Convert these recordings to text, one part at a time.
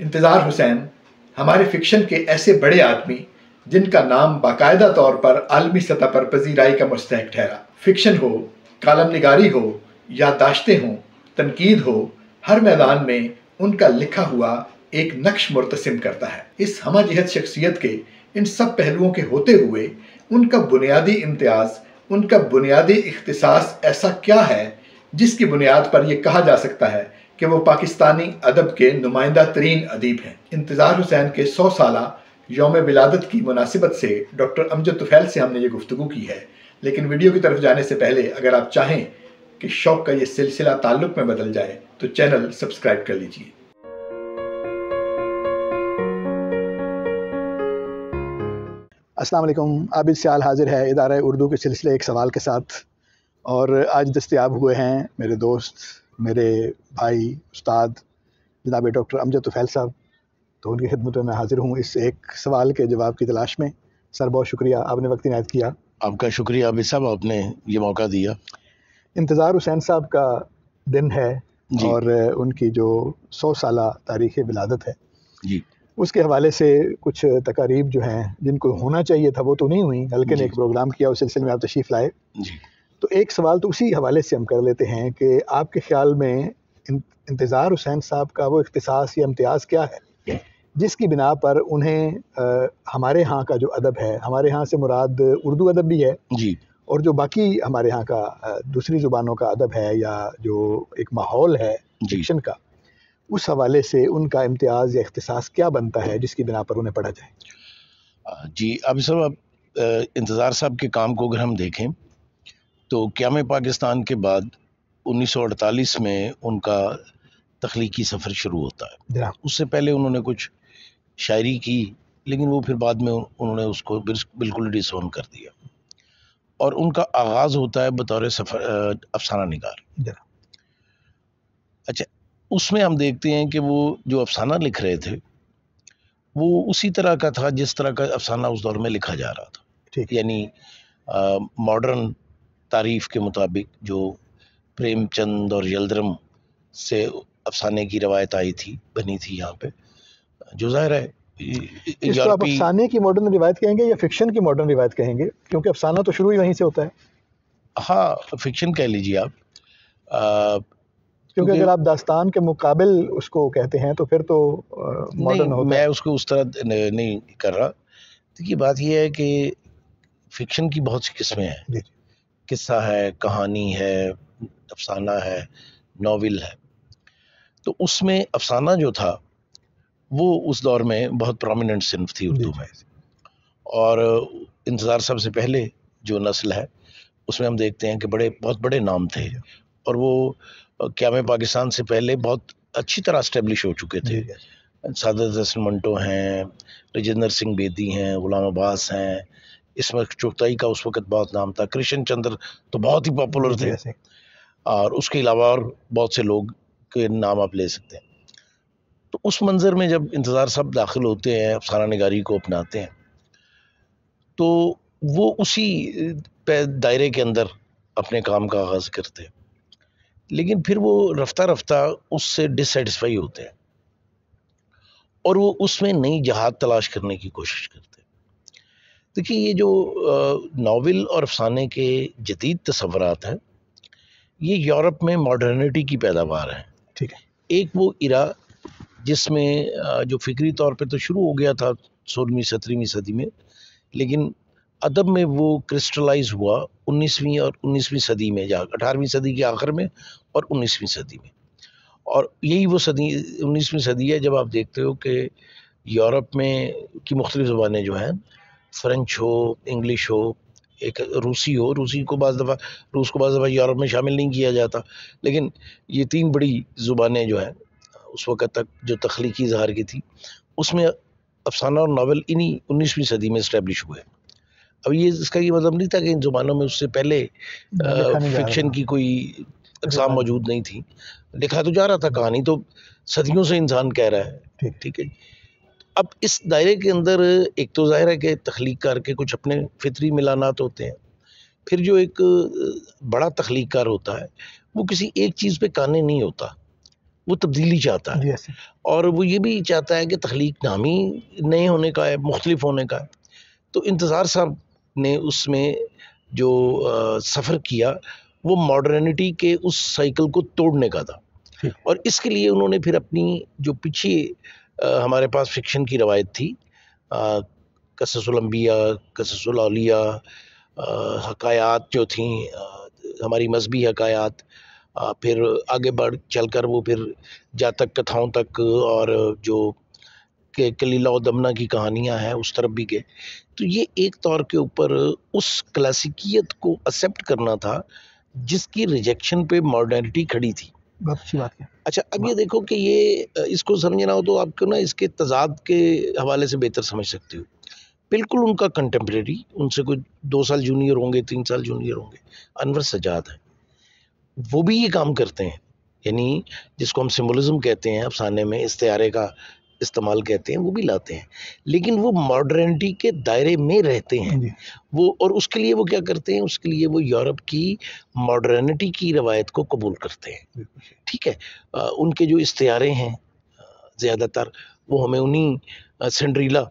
इंतज़ार हुसैन हमारे फिक्शन के ऐसे बड़े आदमी जिनका नाम बाकायदा तौर पर आलमी सतह पर पजीराई का मुस्तहक ठहरा। फिक्शन हो, कालम निगारी हो, याददाश्तें हों, तनकीद हो, हर मैदान में उनका लिखा हुआ एक नक्श मुर्तसिम करता है। इस हमाजिहत शख्सियत के इन सब पहलुओं के होते हुए उनका बुनियादी इम्तियाज़, उनका बुनियादी इख्तिसास ऐसा क्या है जिसकी बुनियाद पर यह कहा जा सकता है कि वो पाकिस्तानी अदब के नुमाइंदा तरीन अदीब हैं। इंतज़ार हुसैन के 100 साला यौम विलादत की मुनासिबत से डॉक्टर अमजद तुफैल से हमने ये गुफ्तगू की है। लेकिन वीडियो की तरफ जाने से पहले अगर आप चाहें कि शौक़ का ये सिलसिला ताल्लुक़ में बदल जाए तो चैनल सब्सक्राइब कर लीजिए। अस्सलाम वालेकुम। आबिद सियाल हाजिर है इदारा उर्दू के सिलसिले एक सवाल के साथ, और आज दस्तयाब हुए हैं मेरे दोस्त, मेरे भाई, उस्ताद जनाब डॉक्टर अमजद तुफैल साहब। तो उनकी खिदमत में मैं हाजिर हूँ इस एक सवाल के जवाब की तलाश में। सर, बहुत शुक्रिया, आपने वक्त इनायत किया। आपका शुक्रिया आबिद साहब, आपने ये मौका दिया। इंतज़ार हुसैन साहब का दिन है और उनकी जो 100 साला तारीख़ विलादत है जी, उसके हवाले से कुछ तकारीब जो हैं जिनको होना चाहिए था वो तो नहीं हुई, हल्के ने एक प्रोग्राम किया, उस सिलसिले में आप तशरीफ़ लाए जी। तो एक सवाल तो उसी हवाले से हम कर लेते हैं कि आपके ख़्याल में इंतज़ार हुसैन साहब का वो इख्तिसास या इम्तियाज़ क्या है जिसकी बिना पर उन्हें हमारे यहाँ का जो अदब है, हमारे यहाँ से मुराद उर्दू अदब भी है जी, और जो बाकी हमारे यहाँ का दूसरी ज़ुबानों का अदब है या जो एक माहौल है फिक्शन का, उस हवाले से उनका इम्तियाज़ या इख्तिसास क्या बनता है जिसकी बिना पर उन्हें पढ़ा जाए? जी अभी साहब, इंतज़ार साहब के काम को अगर हम देखें तो क़याम पाकिस्तान के बाद 1948 में उनका तख्लीकी सफ़र शुरू होता है। उससे पहले उन्होंने कुछ शायरी की, लेकिन वो फिर बाद में उन्होंने उसको बिल्कुल डिसोन कर दिया, और उनका आगाज़ होता है बतौर अफसाना निगार। अच्छा, उसमें हम देखते हैं कि वो जो अफसाना लिख रहे थे वो उसी तरह का था जिस तरह का अफसाना उस दौर में लिखा जा रहा था, यानी मॉडर्न तारीफ़ के मुताबिक जो प्रेमचंद और यलदरम से अफसाने की रवायत आई थी, बनी थी यहाँ पे, जो ज़ाहिर है इसको आप अफसाने की मॉडर्न रिवायत कहेंगे या फिक्शन की मॉडर्न रिवायत कहेंगे, क्योंकि अफसाना तो शुरू ही वहीं से होता है। हाँ, फिक्शन कह लीजिए आप, क्योंकि अगर आप दास्तान के मुकाबिल उसको कहते हैं तो फिर तो मॉडर्न होता है। मैं उसको उस तरह नहीं कर रहा। देखिए, बात यह है कि फिक्शन की बहुत सी किस्में हैं, किस्सा है, कहानी है, अफसाना है, नॉवेल है। तो उसमें अफसाना जो था वो उस दौर में बहुत प्रोमिनेंट सिन्फ थी उर्दू में, और इंतज़ार साहब से पहले जो नस्ल है उसमें हम देखते हैं कि बहुत बड़े नाम थे, और वो क़याम पाकिस्तान से पहले बहुत अच्छी तरह एस्टेब्लिश हो चुके थे। सादत हसन मंटो हैं, राजेंद्र सिंह बेदी हैं, गुलाम अब्बास हैं, इसमत चुगताई का उस वक़्त बहुत नाम था, कृष्ण चंद्र तो बहुत ही पॉपुलर थे, और उसके अलावा और बहुत से लोग के नाम आप ले सकते हैं। तो उस मंज़र में जब इंतज़ार साहब दाखिल होते हैं, अफसाना निगारी को अपनाते हैं, तो वो उसी दायरे के अंदर अपने काम का आगाज़ करते हैं, लेकिन फिर वो रफ्ता रफ्ता उससे डिससेटिस्फाई होते हैं और वो उसमें नई जहाद तलाश करने की कोशिश करते हैं। देखिए, ये जो नावल और अफसाने के जदीद तसव्वुरात हैं, ये यूरोप में मॉडर्निटी की पैदावार है। ठीक है। एक वो इरा जिसमें जो फ़िक्री तौर पे तो शुरू हो गया था 16वीं 17वीं सदी में, लेकिन अदब में वो क्रिस्टलाइज़ हुआ 19वीं और 19वीं सदी में, 18वीं सदी के आखिर में और 19वीं सदी में। और यही वो सदी 19वीं सदी है जब आप देखते हो कि यूरोप में की मुख्तलिफ ज़ुबानें जो हैं, फ़्रेंच हो, इंग्लिश हो, एक रूसी हो, रूस को बाज़ दफ़ा यूरोप में शामिल नहीं किया जाता, लेकिन ये 3 बड़ी ज़ुबानें जो हैं उस वक़्त तक जो तख्लीकी इज़हार की थी, उसमें अफसाना और नावल इन्हीं 19वीं सदी में इस्टेब्लिश हुए। अब ये इसका ये मतलब नहीं था कि इन ज़ुबानों में उससे पहले फिक्शन की कोई अक़साम मौजूद नहीं थी, लिखा तो जा रहा था, कहानी तो सदियों से इंसान कह रहा है। ठीक है। अब इस दायरे के अंदर एक तो ज़ाहिर है कि तख्लीक़कार के कुछ अपने फ़ितरी मिलानात होते हैं, फिर जो एक बड़ा तख्लीक़कार होता है वो किसी एक चीज़ पे काने नहीं होता, वो तब्दीली चाहता है और वो ये भी चाहता है कि तख्लीक नाम ही नए होने का है, मुख्तलिफ होने का है। तो इंतज़ार साहब ने उसमें जो सफ़र किया वो मॉडर्निटी के उस साइकिल को तोड़ने का था और इसके लिए उन्होंने फिर अपनी जो पीछे हमारे पास फिक्शन की रवायत थी, क़ससुल अंबिया, क़ससुल औलिया, हकायात जो थी हमारी मजहबी हकायात, फिर आगे बढ़ चलकर वो फिर जातक कथाओं तक और जो के कलीला और दमना की कहानियां हैं उस तरफ भी गए। तो ये एक तौर के ऊपर उस क्लासिकियत को एक्सेप्ट करना था जिसकी रिजेक्शन पे मॉडर्निटी खड़ी थी। बहुत अच्छी बात है। अच्छा, अब ये देखो कि ये इसको समझना हो तो आपको ना इसके तजाद के हवाले से बेहतर समझ सकते हो। बिल्कुल उनका कंटेम्प्रेरी, उनसे कोई 2 साल जूनियर होंगे, 3 साल जूनियर होंगे, अनवर सज्जाद है। वो भी ये काम करते हैं, यानी जिसको हम सिम्बोलिज्म कहते हैं अफसाने में, इस्तिआरे का इस्तेमाल कहते हैं, वो भी लाते हैं, लेकिन वो मॉडर्निटी के दायरे में रहते हैं वो। और उसके लिए वो क्या करते हैं, उसके लिए वो यूरोप की मॉडर्निटी की रवायत को कबूल करते हैं। ठीक है, उनके जो इस्तिआरे हैं ज़्यादातर वो हमें उन्हीं सिंड्रेला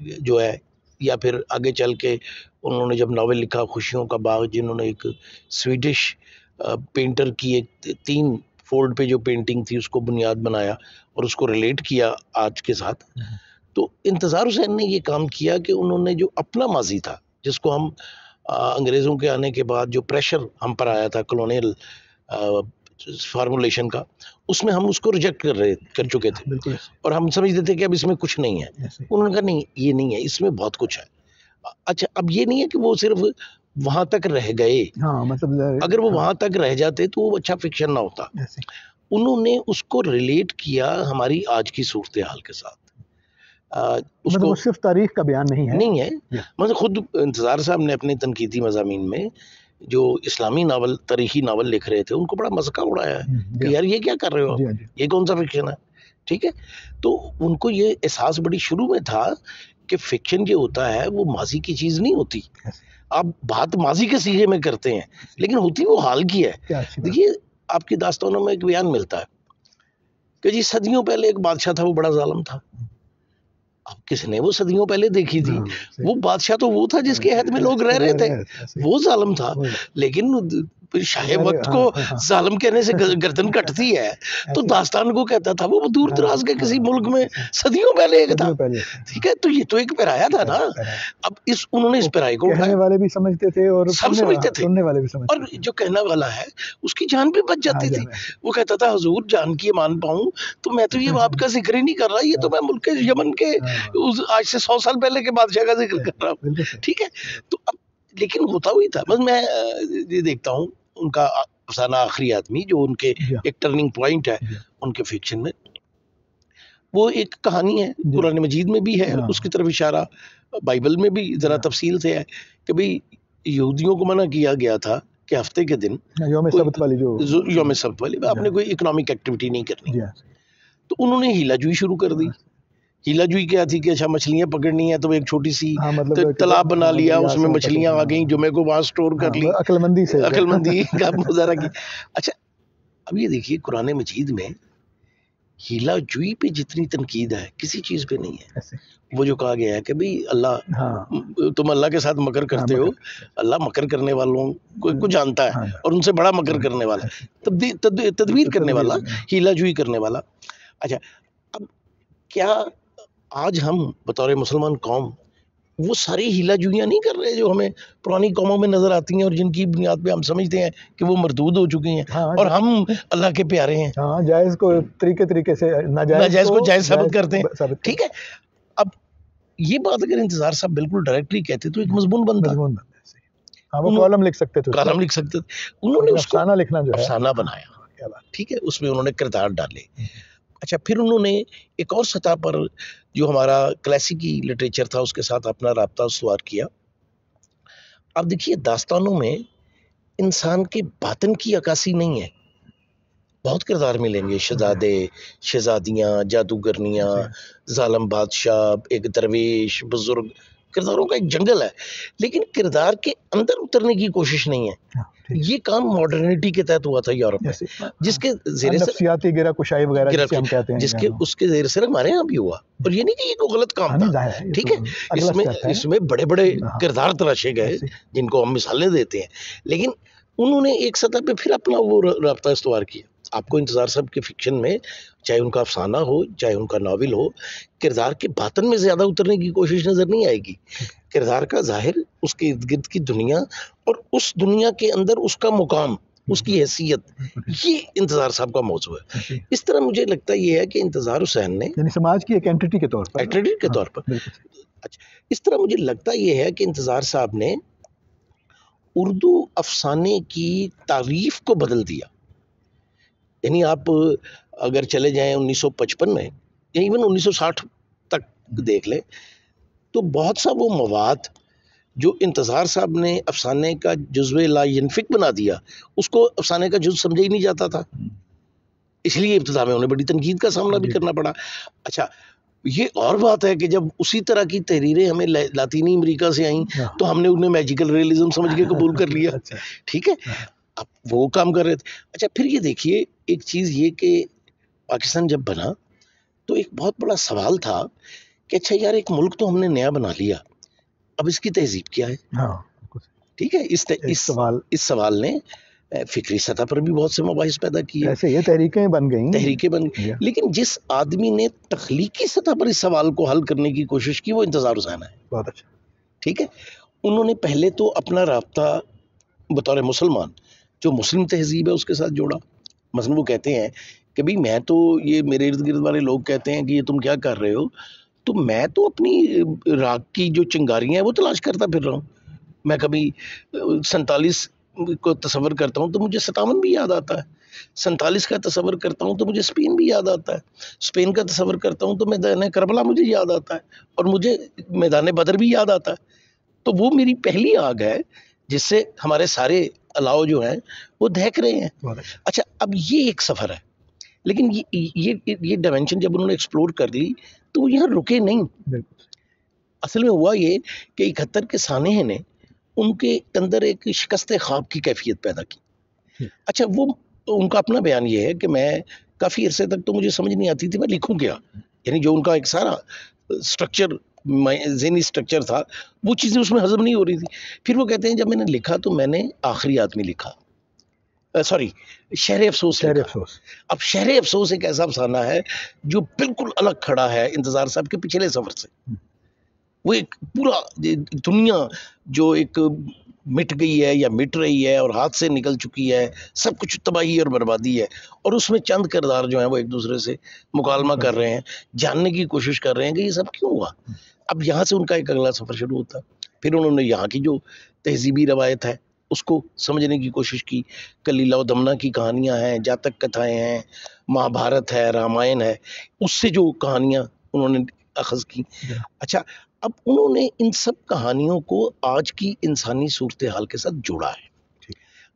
जो है, या फिर आगे चल के उन्होंने जब नावल लिखा खुशियों का बाग, जिन्होंने एक स्वीडिश पेंटर की एक 3 फोल्ड पे जो पेंटिंग थी उसको बुनियाद बनाया और उसको रिलेट किया आज के साथ। तो इंतज़ार हुसैन ने ये काम किया कि उन्होंने जो अपना माजी था, जिसको हम अंग्रेज़ों के आने के बाद जो प्रेशर हम पर आया था कॉलोनियल फार्मूलेशन का, उसमें हम उसको रिजेक्ट कर चुके थे और हम समझते थे कि अब इसमें कुछ नहीं है। उन्होंने कहा नहीं, ये नहीं है, इसमें बहुत कुछ है। अच्छा, अब ये नहीं है कि वो सिर्फ वहां तक रह गए, मतलब अगर वो वहां तक रह जाते तो वो अच्छा फिक्शन ना होता। उन्होंने उसको रिलेट किया हमारी आज की सूरत हाल के साथ। उसको मतलब सिर्फ तारीख का बयान नहीं है। मतलब खुद इंतज़ार साहब ने अपने तनकीदी मज़ामीन में जो इस्लामी नावल, तारीखी नावल लिख रहे थे, उनको बड़ा मज़ाक उड़ाया है कि यार ये क्या कर रहे हो आप, ये कौन सा फिक्शन है। ठीक है, तो उनको ये एहसास बड़ी शुरू में था कि फिक्शन जो होता है वो माजी की चीज़ नहीं होती। आप बात माजी के सीगे में करते हैं, लेकिन होती वो हाल की है। देखिए, आपकी दास्तानों में एक बयान मिलता है कि जी सदियों पहले एक बादशाह था, वो बड़ा जालिम था। अब किसने वो सदियों पहले देखी थी? वो बादशाह तो वो था जिसके हद में लोग रह रहे थे, वो जालिम था। लेकिन शाह वक्त को जालिम कहने से गर्दन कटती है, तो दास्तान को कहता था वो दूर दराज के किसी मुल्क में सदियों पहले एक था। ठीक है, तो ये तो एक पैराया था ना। अब उन्होंने इस पैराए को कहने वाले भी समझते थे और सब समझते थे, सुनने वाले भी समझते और जो कहने वाला है उसकी जान भी बच जाती थी। वो कहता था हुजूर जान की मान पाऊं तो मैं तो ये आपका जिक्र ही नहीं कर रहा, ये तो मैं मुल्क यमन के आज से 100 साल पहले के बादशाह का जिक्र कर रहा हूँ। ठीक है, तो अब लेकिन होता हुई था। बस मैं ये देखता हूँ उनका अफसाना आखिरी आदमी जो उनके एक टर्निंग पॉइंट है उनके फिक्शन में, वो एक कहानी है, कुरान मजीद में भी है, उसकी तरफ इशारा बाइबल में भी जरा तफसील से है कि भाई यहूदियों को मना किया गया था कि हफ्ते के दिन यौम सब्त वाली आपने कोई इकोनॉमिक एक्टिविटी नहीं करनी। तो उन्होंने हीलाजुई शुरू कर दी। हीलाजुई क्या थी कि अच्छा मछलियां पकड़नी है तो एक छोटी सी तालाब बना लिया, उसमें मछलियां आ गई, जुमे को वहां स्टोर कर ली, अक्लमंदी का मुजाहरा की। अच्छा, अब ये देखिए कुरान मजीद में हीलाजुई पे जितनी तनकीद है किसी चीज पे नहीं है। वो जो कहा गया है कि भाई अल्लाह, तुम अल्लाह के साथ मकर करते हो, अल्लाह मकर करने वालों को जानता है और उनसे बड़ा मकर करने वाला, तदबीर करने वाला, हीलाजुई करने वाला। अच्छा, अब क्या आज हम बतौर मुसलमान कौम वो सारी हीलाजुइयाँ नहीं कर रहे जो हमें पुरानी कौमों में नजर आती हैं और जिनकी बुनियाद पे हम समझते हैं कि वो मरदूद हो चुकी हैं, और हम अल्लाह के प्यारे हैं। जायज़ को तरीके से नाजायज़ को जायज़ साबित करते हैं। ठीक है, अब ये बात अगर इंतज़ार साहब बिल्कुल डायरेक्टली कहते तो एक मजमून बनता, वो कॉलम लिख सकते थे, उन्होंने उसको अफसाना लिखना जो है अफसाना बनाया। ठीक है, उसमें उन्होंने किरदार डाले। अच्छा, फिर उन्होंने एक और सतह पर जो हमारा क्लासिकी लिटरेचर था उसके साथ अपना राब्ता सुधार किया। अब देखिए, दास्तानों में इंसान के बातिन की अक्कासी नहीं है। बहुत किरदार मिलेंगे, शहजादे, शहजादियाँ, जादूगरनियाँ, जालिम बादशाह, एक दरवेश, बुजुर्ग, किरदारों का एक जंगल है, लेकिन किरदार के अंदर उतरने की कोशिश नहीं है। ये काम मॉडर्निटी के तहत हुआ था यूरोप में, जिसके ज़ेरे नफ्सियाती गिरा कुशाई वगैरह जिसे हम कहते हैं, जिसके उसके ज़ेरे से हमारे यहाँ भी हुआ। और ये नहीं कि ये कोई गलत काम था, ठीक है, इसमें बड़े बड़े किरदार तराशे गए जिनको हम मिसालें देते हैं, लेकिन उन्होंने एक सतह पे फिर अपना वो राब्ता इस्तवार किया। आपको इंतज़ार साहब के फिक्शन में, चाहे उनका अफसाना हो चाहे उनका नावल हो, किरदार के बातन में ज़्यादा उतरने की कोशिश नज़र नहीं आएगी। किरदार का ज़ाहिर, उसके इर्द गिर्द की दुनिया और उस दुनिया के अंदर उसका मुकाम, उसकी हैसियत, ये इंतज़ार साहब का मौजू है। इस तरह मुझे लगता ये है कि इंतज़ार हुसैन ने यानी समाज की एक एंटिटी के तौर पर, अच्छा, इस तरह मुझे लगता ये है कि इंतज़ार साहब ने उर्दू अफसाने की तारीफ को बदल दिया। यानी आप अगर चले जाएं 1955 में या इवन 1960 तक देख लें, तो बहुत सा वो मवाद जो इंतज़ार साहब ने अफसाने का जुज़्वे ला यनफिक बना दिया, उसको अफसाने का जुज़ समझा ही नहीं जाता था, इसलिए इब्तिदा में उन्हें बड़ी तनकीद का सामना भी करना पड़ा। अच्छा, ये और बात है कि जब उसी तरह की तहरीरें हमें लातीनी अमेरिका से आई तो हमने उन्हें मैजिकल रियलिज्म समझ के कबूल कर लिया, ठीक है, अब वो काम कर रहे थे। अच्छा, फिर ये देखिए एक चीज़ ये कि पाकिस्तान जब बना तो एक बहुत बड़ा सवाल था कि अच्छा यार, एक मुल्क तो हमने नया बना लिया, अब इसकी तहजीब क्या है? ठीक है, इस सवाल ने फिक्री सतह पर भी बहुत से मबाहिस पैदा किए। ऐसे ये तहरीकें बन गई। लेकिन जिस आदमी ने तख्लीकी सतह पर इस सवाल को हल करने की कोशिश की वो इंतज़ार हुसैन है। बहुत अच्छा, ठीक है। उन्होंने पहले तो अपना राब्ता बतौर मुसलमान जो मुस्लिम तहजीब है उसके साथ जोड़ा। मसलन वो कहते हैं कि भाई मैं तो, ये मेरे इर्द गिर्द वाले लोग कहते हैं कि ये तुम क्या कर रहे हो, तो मैं तो अपनी राग की जो चिंगारियाँ हैं वो तलाश करता फिर रहा हूँ। मैं कभी 47 को तस्वर करता हूँ तो मुझे 57 भी याद आता है, 47 का तस्वर करता हूँ तो मुझे स्पेन भी याद आता है, स्पेन का तस्वर करता हूँ तो मैदान करबला मुझे याद आता है, और मुझे मैदान बदर भी याद आता है। तो वो मेरी पहली आग है जिससे हमारे सारे अलाव जो हैं वो दहक रहे हैं। अच्छा, अब ये एक सफ़र है, लेकिन ये डायमेंशन जब उन्होंने एक्सप्लोर कर ली तो वो यहाँ रुके नहीं। असल में हुआ ये कि 71 के सानेह ने उनके अंदर एक शिकस्त ख्वाब की कैफियत पैदा की। अच्छा, वो उनका अपना बयान ये है कि मैं काफ़ी अरसे तक तो मुझे समझ नहीं आती थी मैं लिखूं क्या, यानी जो उनका एक सारा स्ट्रक्चर, ज़हनी स्ट्रक्चर था, वो चीज़ें उसमें हजम नहीं हो रही थी। फिर वो कहते हैं जब मैंने लिखा तो मैंने आखिरी आदमी लिखा, सॉरी, शहर अफसोस। अब शहर अफसोस एक ऐसा अफसाना है जो बिल्कुल अलग खड़ा है इंतज़ार साहब के पिछले सफ़र से। वो एक पूरा दुनिया जो एक मिट गई है या मिट रही है और हाथ से निकल चुकी है, सब कुछ तबाही और बर्बादी है, और उसमें चंद किरदार जो हैं वो एक दूसरे से मुकालमा कर रहे हैं, जानने की कोशिश कर रहे हैं कि ये सब क्यों हुआ। अब यहाँ से उनका एक अगला सफ़र शुरू होता है। फिर उन्होंने यहाँ की जो तहजीबी रवायत है उसको समझने की कोशिश की। कलीला और दमना की कहानियाँ हैं, जातक कथाएँ हैं, महाभारत है, रामायण है, उससे जो कहानियाँ उन्होंने अखज़ की। अच्छा, अब उन्होंने इन सब कहानियों को आज की इंसानी सूरत हाल के साथ जोड़ा है।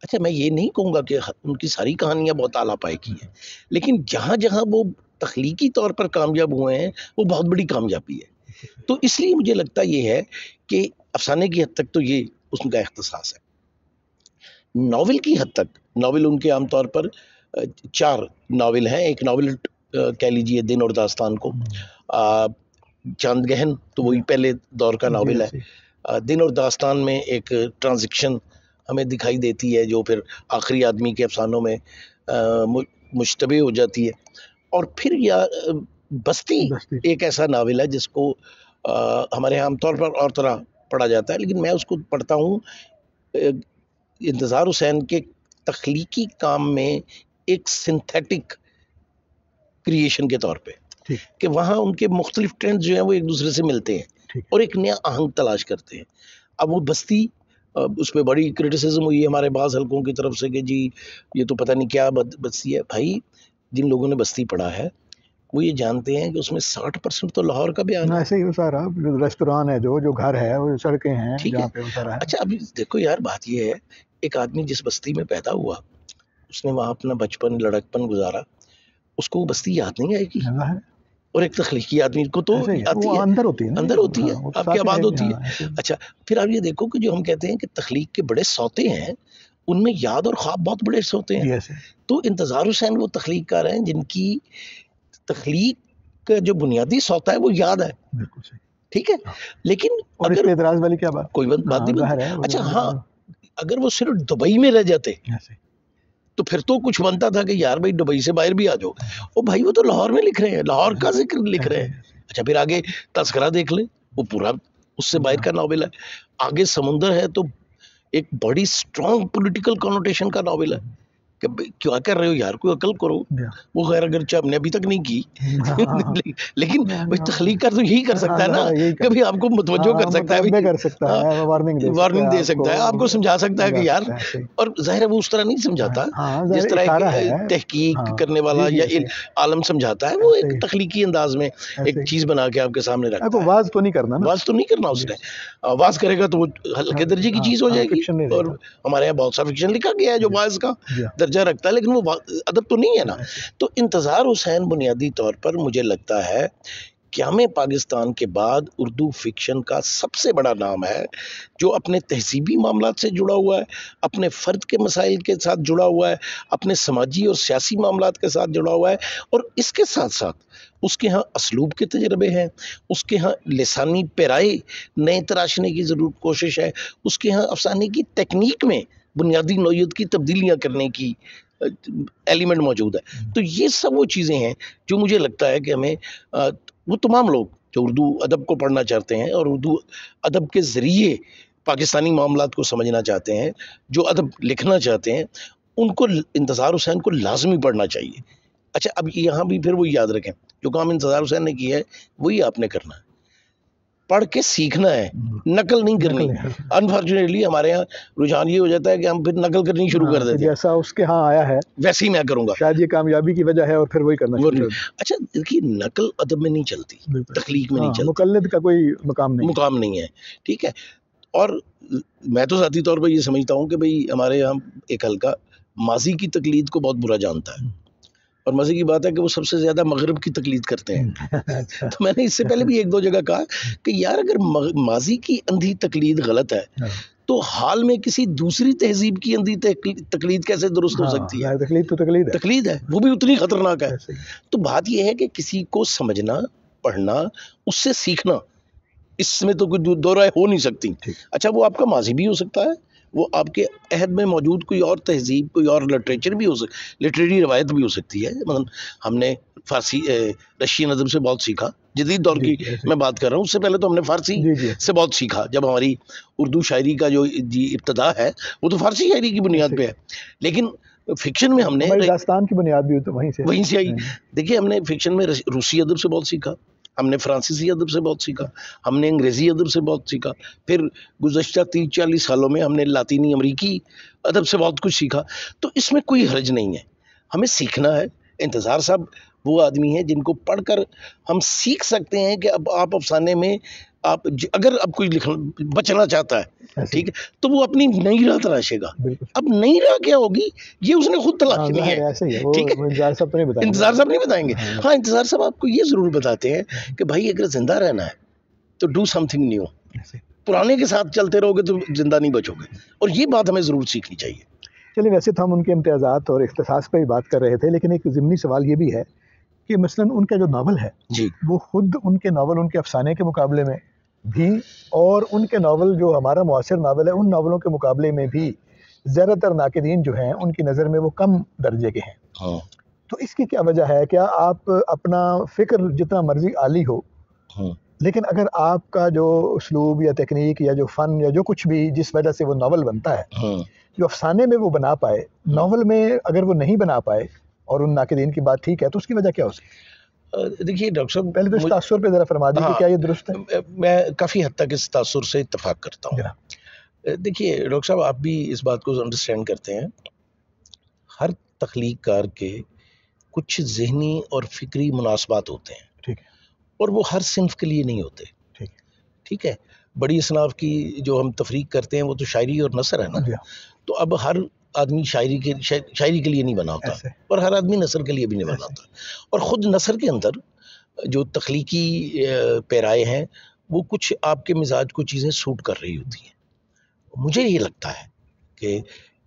अच्छा, मैं ये नहीं कहूँगा कि उनकी सारी कहानियाँ बहुत आला पाए की हैं, लेकिन जहाँ जहाँ वो तख्लीकी तौर पर कामयाब हुए हैं वो बहुत बड़ी कामयाबी है। तो इसलिए मुझे लगता ये है कि अफसाने की हद तक तो ये उनका इख्तिसास है। नावल की हद तक, नावल उनके आमतौर पर 4 नावल हैं। एक नावल कह लीजिए दिन और दास्तान को, चांद गहन तो वही पहले दौर का नावल है। दिन और दास्तान में एक ट्रांजिशन हमें दिखाई देती है जो फिर आखिरी आदमी के अफसानों में मुश्तबे हो जाती है। और फिर या बस्ती एक ऐसा नावल है जिसको हमारे यहाँ आमतौर पर और तरह पढ़ा जाता है, लेकिन मैं उसको पढ़ता हूँ इंतज़ार हुसैन के तख्लीकी काम में एक सिंथेटिक क्रिएशन के तौर पे, कि वहाँ उनके मुख्तलिफ ट्रेंड्स जो हैं वो एक दूसरे से मिलते हैं और एक नया आहंग तलाश करते हैं। अब वो बस्ती, उस पर बड़ी क्रिटिसिज्म हुई हमारे बाज़ हलकों की तरफ से कि जी ये तो पता नहीं क्या बस्ती है। भाई, जिन लोगों ने बस्ती पढ़ा है वो ये जानते हैं कि उसमें 60% तो लाहौर का बयान है। ऐसे ही सारा रेस्टोरेंट है, जो घर है, वो सड़कें हैं, ठीक है। अच्छा, अभी देखो यार, बात ये है, एक आदमी जिस बस्ती में पैदा हुआ, उसने वहाँ अपना बचपन लड़कपन गुजारा, उसको वो बस्ती याद नहीं आएगी। और एक तख्लीकी आदमी को तो आती है, अंदर होती है, आपकी आबाद होती है। अच्छा, फिर आप ये देखो कि जो हम कहते हैं कि तख्लीक के बड़े सौते हैं, उनमें याद और ख्वाब बहुत बड़े से होते हैं। तो इंतज़ार हुसैन वो तख्लीककार हैं जिनकी तख्लीक का जो बुनियादी सौता है वो याद है। बिल्कुल सही, ठीक है। लेकिन और अगर इस पे एतराज वाली क्या बात, कोई बात नहीं बनती। अच्छा हाँ, अगर वो सिर्फ दुबई में रह जाते तो फिर तो कुछ बनता था कि यार भाई दुबई से बाहर भी आ जाओ। ओ भाई वो तो लाहौर में लिख रहे हैं, लाहौर का जिक्र लिख रहे हैं। अच्छा फिर आगे तस्करा देख ले, वो पूरा उससे बाहर का नॉवेल है। आगे समुंदर है तो एक बड़ी स्ट्रॉन्ग पॉलिटिकल कॉनोटेशन का नॉवेल है कि क्या कर रहे हो यार, कोई अकल करो। वो खैर अगर हमने अभी तक नहीं की लेकिन भाई तख्लीककार तो यही कर सकता है ना, कभी आपको मुतवज्जो कर सकता है, कर सकता है, वार्निंग दे सकता है, आपको समझा सकता है कि यार, और जाहिर है वो उस तरह नहीं समझाता जिस तरह तहकीक करने वाला या आलम समझाता है। वो एक तख्लीकी अंदाज में एक चीज बना के आपके सामने रखता है। वाज तो नहीं करना ना, वाज तो नहीं करना उसने। वाज करेगा तो वो हल्के दर्जे की चीज हो जाएगी। और हमारे यहाँ बहुत सा फिक्शन लिखा गया है जो वाज का दर्जा रखता है, लेकिन वो अदब तो नहीं है ना। तो इंतज़ार हुसैन बुनियादी तौर पर मुझे लगता है क़याम पाकिस्तान के बाद उर्दू फिक्शन का सबसे बड़ा नाम है, जो अपने तहजीबी मामलात से जुड़ा हुआ है, अपने फ़र्द के मसाइल के साथ जुड़ा हुआ है, अपने समाजी और सियासी मामलात के साथ जुड़ा हुआ है। और इसके साथ साथ उसके यहाँ असलूब के तजर्बे हैं, उसके यहाँ लिसानी पैराए नए तराशने की ज़रूर कोशिश है, उसके यहाँ अफसाने की तकनीक में बुनियादी नौइयत की तब्दीलियाँ करने की एलिमेंट मौजूद है। तो ये सब वो चीज़ें हैं जो मुझे लगता है कि हमें वो तमाम लोग जो उर्दू अदब को पढ़ना चाहते हैं और उर्दू अदब के ज़रिए पाकिस्तानी मामलात को समझना चाहते हैं, जो अदब लिखना चाहते हैं, उनको इंतज़ार हुसैन को लाजमी पढ़ना चाहिए। अच्छा अब यहाँ भी फिर वो याद रखें, जो काम इंतज़ार हुसैन ने किया है वही आपने करना है, पढ़ के सीखना है, नकल नहीं करनी। अनफॉर्चुनेटली हमारे यहाँ रुझान ये हो जाता है कि हम फिर नकल करनी शुरू कर देते हैं, जैसा उसके यहाँ आया है वैसे ही मैं करूँगा, शायद ये कामयाबी की वजह है और फिर वही करना शुरू। अच्छा देखिए, नकल अदब में नहीं चलती, तख्लीक में नहीं चलती, मुकल्लिद का कोई मुकाम नहीं है। ठीक है। और मैं तो ज़ाती तौर पर ये समझता हूँ कि भाई हमारे यहाँ एक हल्का माजी की तकलीद को बहुत बुरा जानता है, और मज़े की बात है कि वो सबसे ज़्यादा मगरब की तकलीद करते हैं। तो मैंने इससे पहले भी एक दो जगह कहा कि यार अगर माजी की अंधी तकलीद गलत है तो हाल में किसी दूसरी तहजीब की अंधी तकलीद कैसे दुरुस्त हो सकती है? तकलीद है, वो भी उतनी खतरनाक है। तो बात यह है कि किसी को समझना, पढ़ना, उससे सीखना, इसमें तो कोई दो राय हो नहीं सकती। अच्छा वो आपका माजी भी हो सकता है, वो आपके अहद में मौजूद कोई और तहजीब, कोई और लिटरेचर भी हो लिटरेरी रवायत भी हो सकती है। मतलब हमने फ़ारसी रशियन अदब से बहुत सीखा, जदीद दौर की मैं बात कर रहा हूँ, उससे पहले तो हमने फ़ारसी से बहुत सीखा। जब हमारी उर्दू शायरी का जो इब्तदा है वो तो फ़ारसी शायरी की बुनियाद पे है, लेकिन फिक्शन में हमने दास्तान की बुनियाद भी तो वहीं से आई। देखिए हमने फिक्शन में रूसी अदब से बहुत सीखा, हमने फ्रांसीसी अदब से बहुत सीखा, हमने अंग्रेज़ी अदब से बहुत सीखा, फिर गुज़श्ता 30-40 सालों में हमने लातीनी अमरीकी अदब से बहुत कुछ सीखा। तो इसमें कोई हर्ज नहीं है, हमें सीखना है। इंतज़ार साहब वो आदमी है जिनको पढ़कर हम सीख सकते हैं कि अब आप अफसाने में आप अगर अब कोई बचना चाहता है, ठीक है, तो वो अपनी नई राह तराशेगा। अब नई राह क्या होगी ये उसने खुद तलाशनी है, ठीक है, इंतज़ार साहब नहीं बताएंगे। हाँ, इंतज़ार साहब आपको ये ज़रूर बताते हैं कि भाई अगर जिंदा रहना है तो डू समथिंग न्यू, पुराने के साथ चलते रहोगे तो जिंदा नहीं बचोगे, और ये बात हमें ज़रूर सीखनी चाहिए। चलिए, वैसे तो हम उनके इम्तियाज़ात और इख्तिसास पर ही बात कर रहे थे, लेकिन एक ज़िमनी सवाल ये भी है कि मसलन उनका जो नावल है जी, वो खुद उनके नावल उनके अफसाने के मुकाबले में भी, और उनके नावल जो हमारा मुआसिर नावल है उन नावलों के मुकाबले में भी ज़्यादातर नाक़िदीन जो हैं उनकी नज़र में वो कम दर्जे के हैं। हाँ। तो इसकी क्या वजह है? क्या आप अपना फ़िक्र जितना मर्जी आली हो, हाँ, लेकिन अगर आपका जो उसलूब या तकनीक या जो फ़न या जो कुछ भी जिस वजह से वो नावल बनता है, हाँ, जो अफसाने में वो बना पाए, नावल में अगर वो नहीं बना पाए, और उन नाक़िदीन की बात ठीक है, तो उसकी वजह क्या हो सकती? देखिए डॉक्टर साहब, पहले तो इस तासुर पे ज़रा फरमा दीजिए, क्या ये दुरुस्त है? मैं काफ़ी हद तक इस तासुर से इत्तफाक करता हूँ। देखिए डॉक्टर साहब, आप भी इस बात को अंडरस्टैंड करते हैं, हर तख्लीककार के कुछ ज़हनी और फ़िक्री मुनासबात होते हैं, ठीक है, और वो हर सिन्फ के लिए नहीं होते, ठीक है। बड़ी असनाफ की जो हम तफरीक करते हैं वो तो शायरी और नसर है ना, तो अब हर आदमी शायरी के लिए नहीं बना होता, और हर आदमी नसर के लिए भी नहीं बना होता, और ख़ुद नसर के अंदर जो तख्लीकी पैराए हैं वो कुछ आपके मिजाज को चीज़ें सूट कर रही होती हैं। मुझे ये लगता है कि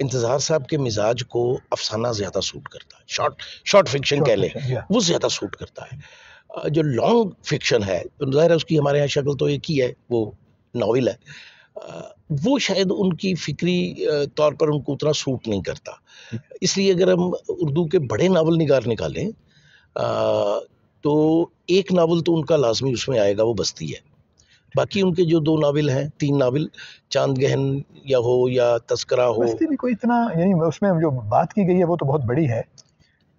इंतज़ार साहब के मिजाज को अफसाना ज़्यादा सूट करता है, शॉर्ट फिक्शन कह लें, वो ज़्यादा सूट करता है। जो लॉन्ग फिक्शन है, ज़ाहिर है उसकी हमारे यहाँ शक्ल तो एक ही है, वो नावल है, वो शायद उनकी फिक्री तौर पर उनको उतना सूट नहीं करता। इसलिए अगर हम उर्दू के बड़े नावल निगार निकालें तो एक नावल तो उनका लाजमी उसमें आएगा, वो बस्ती है। बाकी उनके जो 2 नावल हैं, 3 नावल, चांद गहन या हो या तस्करा हो, बस्ती भी कोई इतना, यानी उसमें जो बात की गई है वो तो बहुत बड़ी है,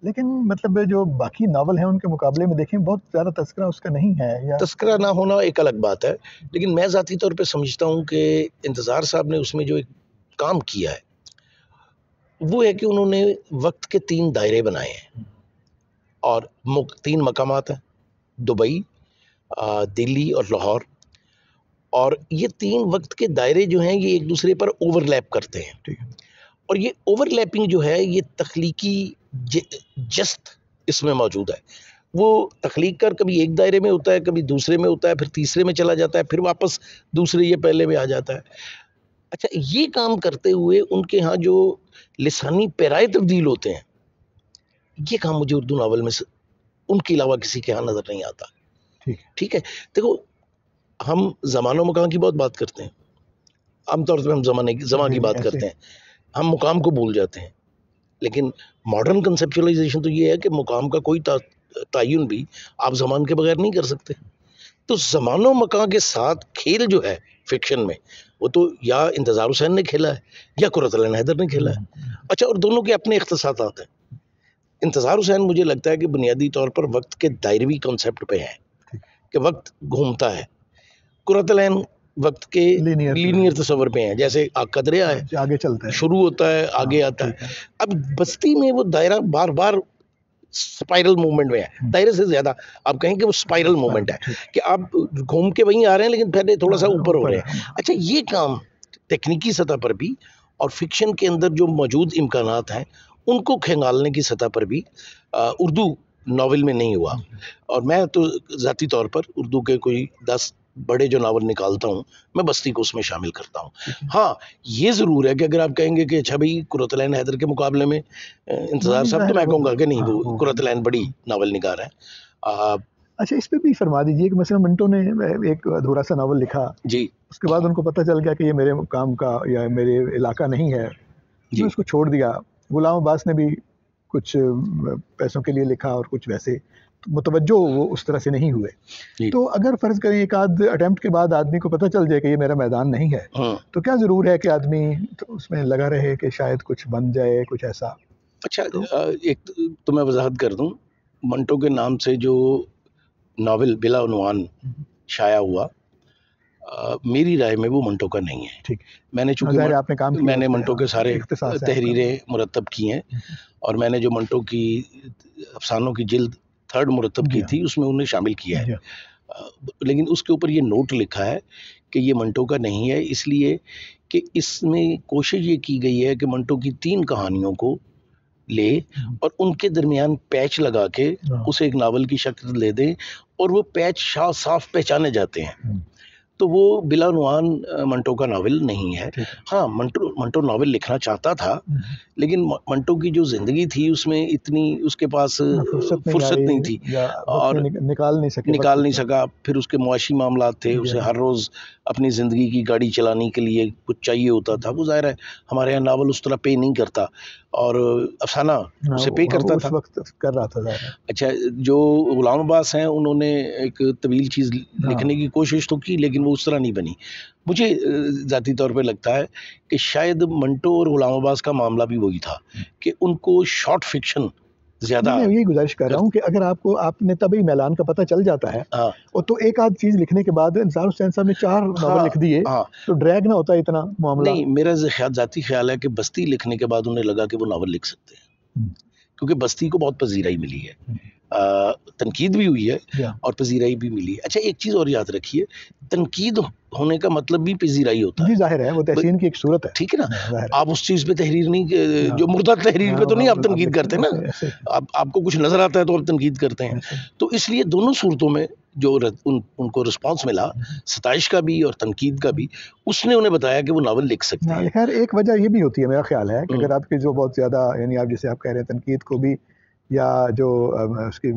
लेकिन मतलब जो बाकी नावल हैं उनके मुकाबले में देखें बहुत ज़्यादा तस्करा उसका नहीं है, या तस्करा ना होना एक अलग बात है। लेकिन मैं ज़ाती तौर पे समझता हूँ कि इंतज़ार साहब ने उसमें जो एक काम किया है वो है कि उन्होंने वक्त के 3 दायरे बनाए हैं और 3 मकामात हैं, दुबई, दिल्ली और लाहौर, और ये 3 वक्त के दायरे जो हैं ये एक दूसरे पर ओवरलैप करते हैं। ठीक है। और ये ओवरलैपिंग जो है ये तख्लीकी जस्त इसमें मौजूद है। वो तख्लीक कर कभी एक दायरे में होता है, कभी दूसरे में होता है, फिर तीसरे में चला जाता है, फिर वापस दूसरे या पहले में आ जाता है। अच्छा, ये काम करते हुए उनके यहाँ जो लिसानी पैराए तब्दील होते हैं, ये काम मुझे उर्दू नावल में उनके अलावा किसी के यहाँ नज़र नहीं आता। ठीक है। देखो, हम ज़मानो मकान की बहुत बात करते हैं, आमतौर पर हम ज़मा की बात करते हैं, हम मुकाम को भूल जाते हैं। लेकिन मॉडर्न कंसेप्चुअलाइजेशन तो ये है कि मुकाम का कोई तायुन भी आप ज़मान के बगैर नहीं कर सकते। तो ज़मानो मकान के साथ खेल जो है फिक्शन में, वो तो या इंतज़ार हुसैन ने खेला है या कुर्रतुल ऐन हैदर ने खेला है। अच्छा, और दोनों के अपने इख्तिसासात हैं। इंतज़ार हुसैन मुझे लगता है कि बुनियादी तौर पर वक्त के दायरवी कॉन्सेप्ट पे है कि वक्त घूमता है। कुर्रतुल ऐन वक्त के लीनियर तस्वर पे हैं, जैसे आग का दरिया है, आगे चलता है, शुरू होता है, आगे आता है। अब बस्ती में वो दायरा बार बार स्पाइरल मूवमेंट में है, दायरे से ज्यादा आप कहें कि वो स्पाइरल मूवमेंट है कि आप घूम के वहीं आ रहे हैं लेकिन पहले थोड़ा सा ऊपर हो रहे हैं। अच्छा, ये काम तकनीकी सतह पर भी और फिक्शन के अंदर जो मौजूद इम्कानात हैं उनको खंगालने की सतह पर भी उर्दू नावल में नहीं हुआ। और मैं तो ज़ाती तौर पर उर्दू के कोई 10 बड़े जो नावल निकालता हूँ, मैं बस्ती को उसमें शामिल करता हूँ। हाँ, ये ज़रूर है कि अगर आप कहेंगे कि अच्छा भाई कुर्रतुल ऐन हैदर के मुकाबले में इंतज़ार साहब, तो मैं कहूँगा कि नहीं, वो कुर्रतुल ऐन बड़ी नावल निगार है। अच्छा, इस पे भी फरमा दीजिए कि मसलन मंटो ने एक अधूरा सा नावल लिखा जी, उसके बाद उनको पता चल गया कि ये मेरे काम का या मेरे इलाका नहीं है, तो उसको छोड़ दिया। गुलाम अब्बास ने भी कुछ पैसों के लिए लिखा और कुछ वैसे मुतवज्जो वो उस तरह से नहीं हुए। तो अगर फर्ज करें एक आध अटेम्प्ट के बाद आदमी को पता चल जाए कि ये मेरा मैदान नहीं है, तो क्या ज़रूर है कि आदमी तो उसमें लगा रहे कि शायद कुछ बन जाए, कुछ ऐसा? अच्छा, एक तो मैं वजाहत कर दूं, मंटो के नाम से जो नावल बिला उन्वान शाया हुआ, मेरी राय में वो मंटो का नहीं है। ठीक, मैंने चूंकि आपने काम किया, मैंने मंटो के सारे तहरीरें मुरतब की हैं और मैंने जो मंटो की अफसानों की जिल्द 3rd मुरतब की थी उसमें उन्हें शामिल किया है। लेकिन उसके ऊपर ये नोट लिखा है कि ये मंटो का नहीं है, इसलिए कि इसमें कोशिश ये की गई है कि मंटो की 3 कहानियों को ले और उनके दरमियान पैच लगा के उसे एक नावल की शक्ल दे दें और वो पैच साफ पहचाने जाते हैं। तो वो बिला उन्वान मंटो का नावल नहीं है। हाँ, मंटो नावल लिखना चाहता था, लेकिन मंटो की जो जिंदगी थी उसमें इतनी उसके पास फुर्सत नहीं थी और निकाल नहीं सका। फिर उसके मुआशी मामलात थे, उसे हर रोज़ अपनी ज़िंदगी की गाड़ी चलाने के लिए कुछ चाहिए होता था। वो ज़ाहिर है हमारे यहाँ नावल उस तरह पे नहीं करता और अफसाना उसे पे करता था, वक्त कर रहा था। अच्छा, जो गुलाम अब्बास हैं उन्होंने एक तवील चीज़ लिखने की कोशिश तो की, लेकिन वो उस तरह नहीं बनी। मुझे ज़ाती तौर पे लगता है कि शायद मंटो और गुलाम अब्बास का मामला भी वही था कि उनको शॉर्ट फिक्शन ज़्यादा। मैं यही गुजारिश कर रहा हूँ कि अगर आपने तभी मैलान का पता चल जाता है और तो एक आध चीज़ लिखने के बाद इंतज़ार हुसैन साहब ने 4 नावल लिख दिए, तो ड्रैग ना होता इतना मामला। नहीं, मेरा ज़ाती ख्याल है कि बस्ती लिखने के बाद उन्हें लगा कि वो नावल लिख सकते हैं, क्योंकि बस्ती को बहुत पजीराई मिली है, तनकीद भी हुई है और पजीराई भी मिली है। अच्छा, एक चीज़ और याद रखिए, तनकीद होने का मतलब भी पजीराई होता है। जी, जाहिर है वो तहसीन की एक सूरत है, ठीक है ना। आप उस चीज़ पे तहरीर नहीं, जो मुर्दा तहरीर पे तो नहीं आप तनकीद करते ना, आपको कुछ नजर आता है तो आप तनकीद करते हैं। तो इसलिए दोनों सूरतों में उनको रिस्पांस मिला, सताइश का भी और तनकीद का भी, उसने उन्हें बताया कि वो नावल लिख सकते हैं। खैर एक वजह ये भी होती है मेरा ख्याल है कि अगर आपकी जो बहुत ज़्यादा, यानी आप जैसे आप कह रहे हैं तनकीद को भी या जो उसकी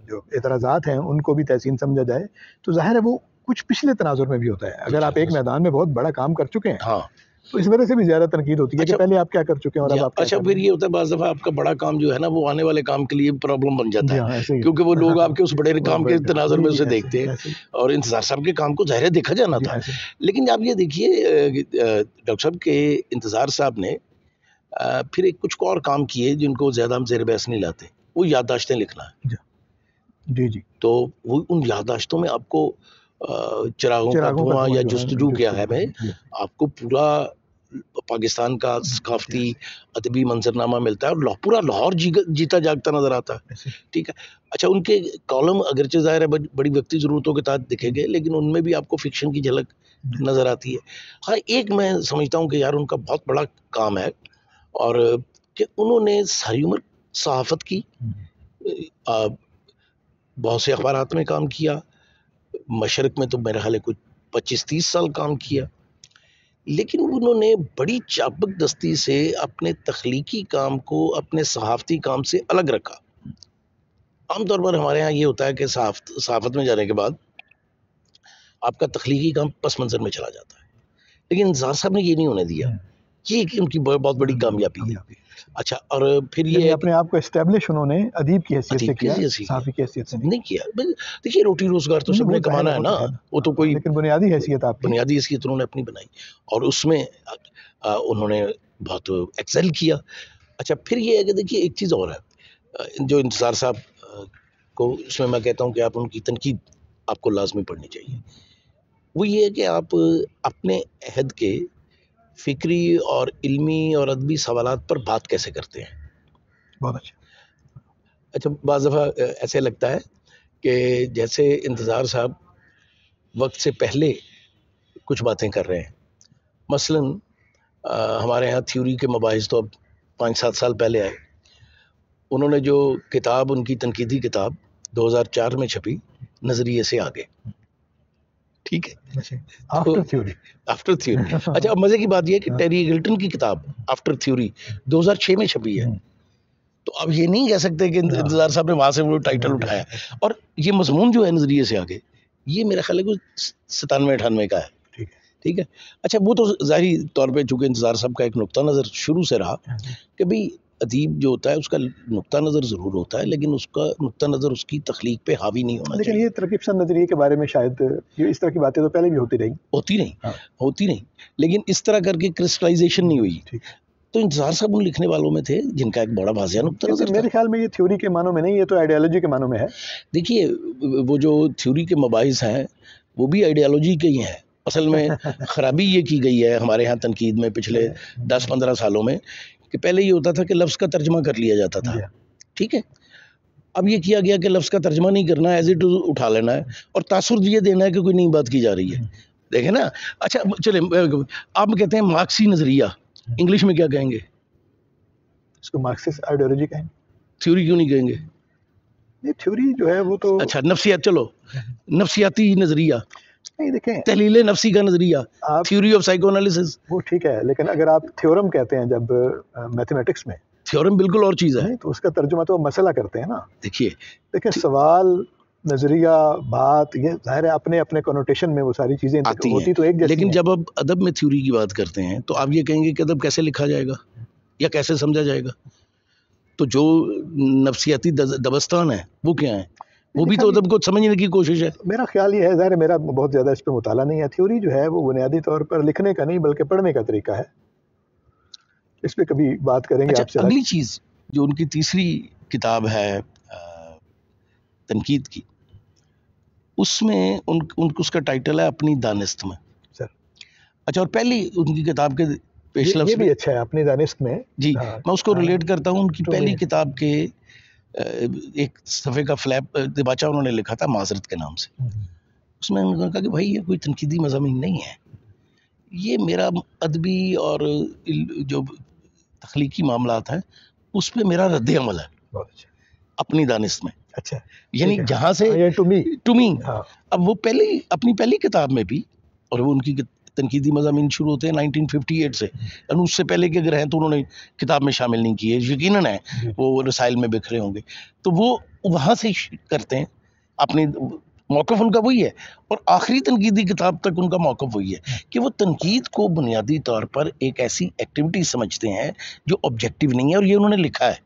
जो एतराज़ात हैं उनको भी तहसीन समझा जाए, तो ज़ाहिर है वो कुछ पिछले तनाजुर में भी होता है। अगर आप एक मैदान में बहुत बड़ा काम कर चुके हैं, हाँ, तो इस वजह से भी ज़्यादा तनकीद होती है कि पहले आप क्या कर चुके हैं और अब आप अच्छा, फिर ये होता है बाज़ दफ़ा आपका बड़ा काम जो है ना वो आने वाले काम के लिए प्रॉब्लम बन जाता है, क्योंकि वो लोग आपके उस बड़े काम के तनाजुर में उसे देखते हैं, और इंतज़ार साहब के काम को ज़ाहिर है देखा जाना था। लेकिन आप ये देखिए डॉक्टर साहब के इंतज़ार साहब ने फिर एक कुछ और काम किए जिनको ज़्यादा हम ज़ेर बहस नहीं लाते, वो याददाश्तें लिखना है। जी जी। तो वो उन याददाश्तों में आपको चिरागों का धुआं या जुस्तजू क्या है भाई, आपको पूरा पाकिस्तान का सकाफती अदबी मंजरनामा मिलता है और पूरा लाहौर जीता जागता नजर आता है। ठीक है, अच्छा, उनके कॉलम अगरचे ज़ाहिर है बड़ी व्यक्ति ज़रूरतों के तहत दिखेंगे, लेकिन उनमें भी आपको फिक्शन की झलक नज़र आती है। हाँ, एक मैं समझता हूँ कि यार उनका बहुत बड़ा काम है, और कि उन्होंने सारी उम्र सहाफ़त की, बहुत से अखबारात में काम किया, मशरक में तो मेरा ख्याल है कुछ 25-30 साल काम किया, लेकिन उन्होंने बड़ी चाबक दस्ती से अपने तख्लीकी काम को अपने सहाफ़ती काम से अलग रखा। आमतौर पर हमारे यहाँ ये होता है कि सहाफ़त में जाने के बाद आपका तख्लीकी काम पस मंज़र में चला जाता है, लेकिन इंतज़ार साहब ने ये नहीं होने दिया। ये उनकी बहुत बड़ी कामयाबी है। अच्छा, और फिर ये अपने आप को एस्टैब्लिश उन्होंने अदीब की हैसियत से किया, सहाफ़ी की हैसियत से नहीं किया। देखिए, रोटी रोजगार तो सबने कमाना है ना, वो तो कोई, लेकिन बुनियादी हैसियत उन्होंने अपनी बनाई और उसमें उन्होंने बहुत एक्सेल किया। अच्छा, फिर ये है कि देखिए एक चीज़ और है जो इंतज़ार साहब को, इसमें मैं कहता हूँ कि आप उनकी तनकीद आपको लाजमी पढ़नी चाहिए। वो ये है कि आप अपने अहद के फ़िक्री और इल्मी और अदबी सवालात पर बात कैसे करते हैं। बहुत अच्छा। अच्छा, बाज़ दफ़ा ऐसे लगता है कि जैसे इंतज़ार साहब वक्त से पहले कुछ बातें कर रहे हैं। मसलन हमारे यहाँ थ्योरी के मबाहिस तो अब 5-7 साल पहले आए। उन्होंने जो किताब, उनकी तनकीदी किताब 2004 में छपी, नज़रिए से आगे, ठीक है, आफ्टर थ्योरी। अच्छा, अब मज़े की बात यह है कि टेरी गिल्टन की किताब आफ्टर थ्योरी 2006 में छपी है। तो अब ये नहीं कह सकते कि इंतज़ार साहब ने वहाँ से वो टाइटल उठाया। और ये मज़मून जो है नज़रिए से आगे, ये मेरा ख्याल है कि 97-98 का है। ठीक है। अच्छा, वो तो ज़ाहिरी तौर पे चूँकि इंतज़ार साहब का एक नुक्ता नज़र शुरू से रहा कि भाई अदीब जो होता है उसका नुक्ता नज़र ज़रूर होता है, लेकिन उसका नुक्ता नज़र उसकी तख्लीक पे हावी नहीं होना चाहिए। लेकिन ये तरकीब नज़रिए के बारे में शायद ये इस तरह की बातें तो पहले भी होती नहीं, लेकिन इस तरह करके क्रिस्टलाइजेशन नहीं हुई। तो इंतज़ार साहब उन लिखने वालों में थे जिनका एक बड़ा वाज़िया नुक्ता नज़र था। मेरे ख्याल में ये थ्योरी के मानों में नहीं, ये तो आइडियोलॉजी के मानों में है। देखिए, वो जो थ्योरी के मबाहिस हैं वो भी आइडियोलॉजी के ही हैं। असल में ख़राबी ये की गई है हमारे यहाँ तनकीद में पिछले 10-15 सालों में कि पहले ये होता था कि लफ्ज़ का तर्जमा कर लिया जाता था, ठीक है। अब ये किया गया कि लफ्ज़ का तर्जमा नहीं करना है, एज इट उठा लेना है और तासुर ये देना है कि कोई नई बात की जा रही है। देखें ना। अच्छा, चले, आप कहते हैं मार्क्सी नज़रिया, इंग्लिश में क्या कहेंगे? इसको मार्क्सिस्ट आइडियोलॉजी कहेंगे। थ्योरी क्यों नहीं कहेंगे? ये थ्योरी जो है वो तो, अच्छा, नफ्सियात, चलो नफ्सियाती नज़रिया, नहीं देखें, तहलील नफ्सी का नज़रिया, थ्योरी ऑफ साइकोएनालिसिस, वो ठीक है, लेकिन अगर आप थ्योरम कहते हैं जब मैथमेटिक्स में, थ्योरम बिल्कुल और चीज़ है, तो उसका तर्जुमा तो मसला करते हैं ना। देखिए सवाल, नजरिया, बात, ये जाहिर है अपने अपने कनोटेशन में वो सारी चीजें होती तो एक जैसी, लेकिन जब आप अदब में थ्योरी की बात करते हैं तो आप ये कहेंगे कि अदब कैसे लिखा जाएगा या कैसे समझा जाएगा। तो जो नफ्सियाती दबस्तान है वो क्या है? वो भी तो अदब को समझने की कोशिश है। मेरा ख्याल ये है, ज़ाहिर है मेरा बहुत ज़्यादा इस पर मुताला नहीं है। थ्योरी जो है वो बुनियादी तौर पर लिखने का नहीं बल्कि पढ़ने का तरीका है। इस पर कभी बात करेंगे। अच्छा, आपसे अगली चीज़ जो उनकी तीसरी किताब है तनकीद की, उसमें उनको उसका टाइटल है अपनी दानिस्त में, सर। अच्छा, और पहली उनकी किताब के पेश लफ्ज़ ये भी अच्छा है, अपनी दानिस्त में जी। मैं उसको रिलेट करता हूँ। उनकी पहली किताब के एक सफ़े का फ्लैप दिबाचा उन्होंने लिखा था माजरत के नाम से। उसमें उन्होंने कहा कि भाई ये कोई तनकीदी मज़ामीन नहीं है, ये मेरा अदबी और जो तख्लीकी मामलात हैं उस पर मेरा रद्द अमल है। बहुत अच्छा। अपनी दानिस्त में। अच्छा, यानी जहाँ से टू मी। अब वो अपनी पहली किताब में भी, और वो उनकी तनकीदी मज़ामीन शुरू होते हैं 1958 से, और उससे पहले के अगर हैं तो उन्होंने किताब में शामिल नहीं किए, यकीनन है वो रसाइल में बिखरे होंगे, तो वो वहाँ से करते हैं। अपने मौक़िफ़ उनका वही है, और आखिरी तनकीदी किताब तक उनका मौक़िफ़ वही है कि वो तनकीद को बुनियादी तौर पर एक ऐसी एक्टिविटी समझते हैं जो ऑब्जेक्टिव नहीं है। और ये उन्होंने लिखा है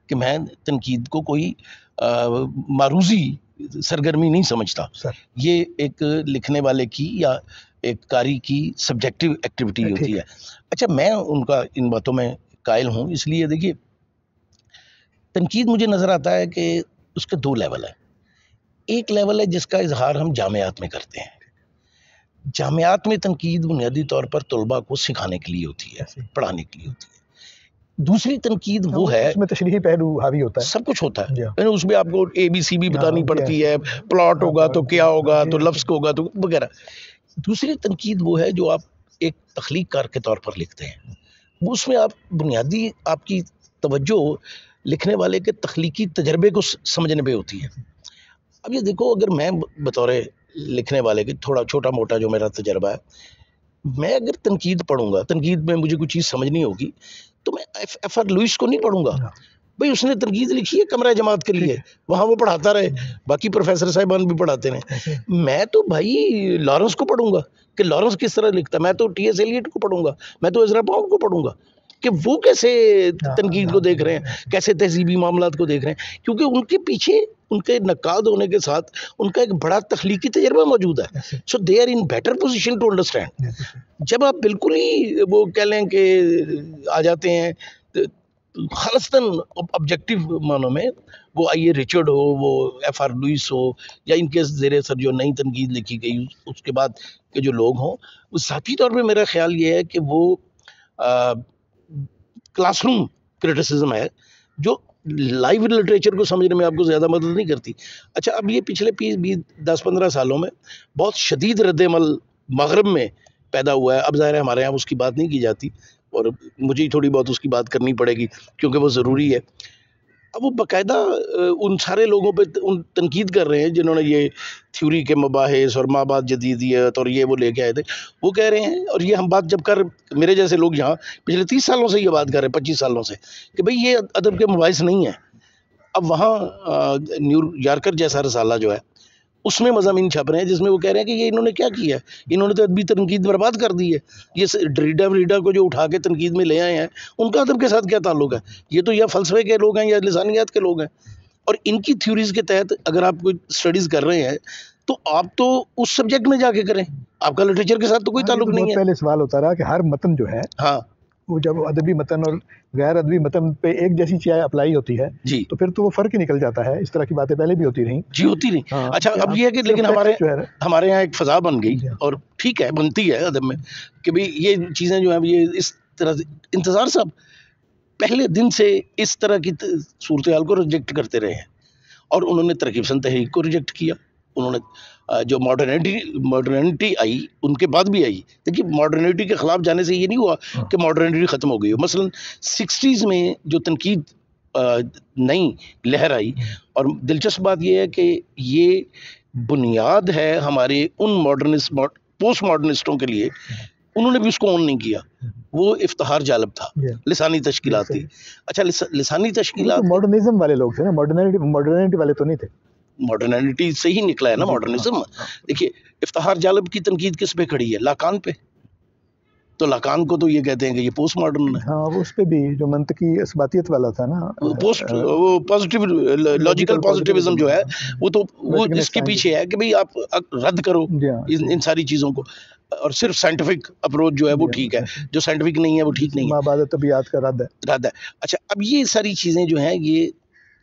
कि मैं तनकीद को कोई मारूज़ी सरगर्मी नहीं समझता, ये एक लिखने वाले की या एक कारी की सब्जेक्टिव एक्टिविटी होती है। अच्छा, मैं उनका इन बातों में कायल हूँ, इसलिए देखिए तनकीद मुझे नज़र आता है कि उसके दो लेवल है। एक लेवल है जिसका इजहार हम जामियात में करते हैं। जामियात में तनकीद बुनियादी तौर पर तलबा को सिखाने के लिए होती है, पढ़ाने के लिए होती है। दूसरी तनकीद वो है, उसमें तशरीही पहलू हावी होता है, सब कुछ होता है, यानी उसमें आपको ABC भी बतानी पड़ती है, प्लॉट होगा तो क्या होगा, तो लफ्ज़ होगा तो वगैरह। दूसरी तनकीद वो है जो आप एक तख्लीक़कार के तौर पर लिखते हैं, वो उसमें आप बुनियादी आपकी तवज्जो लिखने वाले के तख्लीकी तजर्बे को समझने पे होती है। अब ये देखो, अगर मैं बतौर लिखने वाले के थोड़ा छोटा मोटा जो मेरा तजर्बा है, मैं अगर तनकीद पढ़ूंगा, तनकीद में मुझे कुछ चीज़ समझनी होगी, तो मैं FR लुइस को नहीं पढ़ूंगा। भाई उसने तनकीद लिखी है कमरा जमात के लिए, वहाँ वो पढ़ाता रहे, बाकी प्रोफेसर साहिबान भी पढ़ाते रहे। मैं तो भाई लॉरेंस को पढ़ूंगा कि लॉरेंस किस तरह लिखता है, मैं तो T.S. एलियट को पढ़ूंगा, मैं तो इज़रा पाउंड को पढ़ूंगा कि वो कैसे तनकीद को देख रहे हैं, कैसे तहजीबी मामलात को देख रहे हैं, क्योंकि उनके पीछे उनके नक्काद होने के साथ उनका एक बड़ा तख्लीकी तजर्बा मौजूद है। So they are in better position to understand. जब आप बिल्कुल ही वो कह लें कि आ जाते हैं खालिस्तन ऑब्जेक्टिव मानों में, वो आइए रिचर्ड हो, वो FR लुइस हो, या इनके ज़ेरे सर जो नई तनकीद लिखी गई उसके बाद के जो लोग हों, वो साथी तौर पे मेरा ख्याल ये है कि वो क्लासरूम क्रिटिसिज्म है जो लाइव लिटरेचर को समझने में आपको ज़्यादा मदद नहीं करती। अच्छा, अब ये पिछले 10-15 सालों में बहुत शदीद रद्द-ए-अमल मगरब में पैदा हुआ है। अब ज़ाहिर है हमारे यहाँ उसकी बात नहीं की जाती, और मुझे ही थोड़ी बहुत उसकी बात करनी पड़ेगी क्योंकि वो ज़रूरी है। अब वो बाकायदा उन सारे लोगों पे उन तनकीद कर रहे हैं जिन्होंने ये थ्योरी के मबाहिस और माबाद जदीदियत और ये वो लेके आए थे। वो कह रहे हैं, और ये हम बात जब कर, मेरे जैसे लोग यहाँ पिछले 30 सालों से ये बात कर रहे हैं, 25 सालों से, कि भाई ये अदब के मबाहिस नहीं है। अब वहाँ न्यूयॉर्कर जैसा रसाला जो है उसमें मज़ामीन छप रहे हैं जिसमें वो कह रहे हैं कि ये इन्होंने क्या किया है, इन्होंने तो अदबी तनकीद बर्बाद कर दी है। ये ड्रीडा को जो उठा के तनकीद में ले आए हैं, उनका अदब के साथ क्या ताल्लुक है? ये तो या फ़लसफ़े के लोग हैं या लिसानियात के लोग हैं, और इनकी थ्योरीज़ के तहत अगर आप कोई स्टडीज़ कर रहे हैं तो आप तो उस सब्जेक्ट में जाके करें, आपका लिटरेचर के साथ तो कोई ताल्लुक नहीं है। पहले सवाल होता रहा कि हर मतन जो है, हाँ, वो जब अदबी मतन और गैर अदबी मतन पे एक जैसी चीज़ अप्लाई होती है जी, तो फिर तो वो फ़र्क ही निकल जाता है। इस तरह की बातें पहले भी होती रही जी, होती रही। हाँ, अच्छा, अब ये है कि लेकिन हमारे यहाँ एक फ़ज़ा बन गई, और ठीक है, बनती है अदब में, कि भाई ये चीज़ें जो हैं ये इस तरह से, इंतज़ार साहब पहले दिन से इस तरह की सूरत हाल को रिजेक्ट करते रहे हैं, और उन्होंने तरकीब-पसंद तहरीक को रिजेक्ट किया। उन्होंने जो मॉडर्निटी आई उनके बाद भी आई। देखिए, मॉडर्निटी के ख़िलाफ़ जाने से ये नहीं हुआ कि मॉडर्निटी ख़त्म हो गई हो। मसलन 60s में जो तनकीद नई लहर आई, और दिलचस्प बात ये है कि ये बुनियाद है हमारे उन पोस्ट मॉडर्निस्टों के लिए, उन्होंने भी उसको ऑन नहीं किया। वो इफ्तिखार जालब था, लिसानी तश्कीलात थी। अच्छा, लिसानी तश्कीलात मॉडर्निज्म वाले लोग थे ना, मॉडर्निटी वाले तो नहीं थे। मॉडर्निटी से ही निकला है ना मॉडर्निज्म। देखिए, इफ्तिखार जालब की तनकीद किस पे खड़ी है? लाकान पे। तो लाकान को तो ये कहते हैं कि ये पोस्ट मॉडर्न है। हाँ, वो उस पे भी जो मंतकी इसबातियत वाला था ना, वो पॉजिटिव लॉजिकल पॉजिटिविज्म जो है, वो इसके पीछे है कि भाई आप रद्द करो इन सारी चीज़ों को, और सिर्फ साइंटिफिक अप्रोच जो है वो ठीक है, जो साइंटिफिक नहीं है वो ठीक नहीं है। माबाद तबीयत का रद्द है। अच्छा, अब ये सारी चीज़ें जो हैं ये